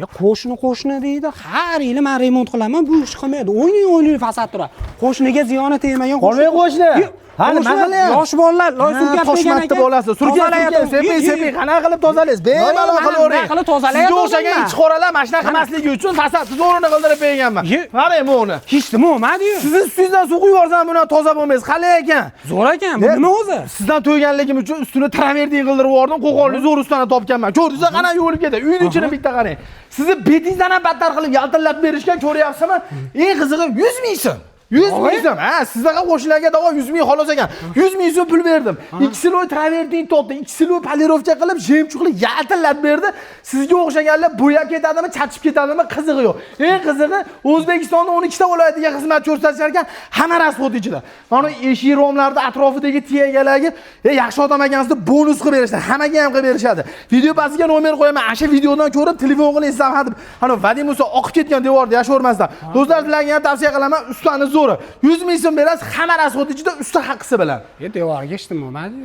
Ya qo'shni deydi, har yili men remont qilaman, bu ish qilmaydi. O'ynay fasad turadi. Qo'shniga ziyoni tegmagan Qolmay qo'shni. Ha, nima qilyapsiz? Yosh bolalar, loysunka toshmatni bolasi. Sepi, qanaqa qilib tozalaysiz? Bemalol qilavering. Qilib tozalayapman. Sizga o'xshagan ichqoralar mana shunaqa qilmasligi uchun fasadni zo'rini qildirib berganman. Qarang buni. Hech nima bo'lmadi-yu. Sizni ustingizdan suv quyib yuborsam bundan toza bo'lmaysiz. Qalay ekan? Zo'r ekan, bu nima o'zi? Sizdan to'yganligim uchun ustini traverding qildirib yubordim. Qo'qonli zo'r ustani topganman. Ko'rdingiz, qanaqa yuvilib ketdi. Uyning ichini bitta qarang. Sizni betingizdan ham battar qilib yaltillab berishgan ko'ryapsizmi? Eng qizig'i 100 ming so'm. 100 ming so'm. Ha, sizlarga qo'shnilarga davo 100 ming xolos ekan. 100 ming so'm pul berdim. 2 kilo traverding topdi, 2 kilo polirovka qilib, jemchuqli yaltillab berdi. Sizga o'xshaganlar bo'yab ketadimi, chachib ketadimi, qizig'i yo'q. Eng qizig'i, O'zbekistonda 12 ta viloyatiga xizmat ko'rsatishar ekan, hamma rasxod ichida. Mana eshik romlarida atrofidagi tiyagalagi, yaxshi odam ekansiz deb bonus qilib berishadi. Hammaga ham qilib berishadi. Video pastiga nomer qo'yaman. O'sha videodan ko'rib telefon qilib eslaman deb. Ana Vadim Musa oqib ketgan devorda yashavermasdan. Do'stlar, sizlarga ham tavsiya qilaman, ustani zo'ri. 100 ming so'm berasiz, hamma rasxod ichida usta haqqisi bilan. Devorga hech nima bo'lmadi.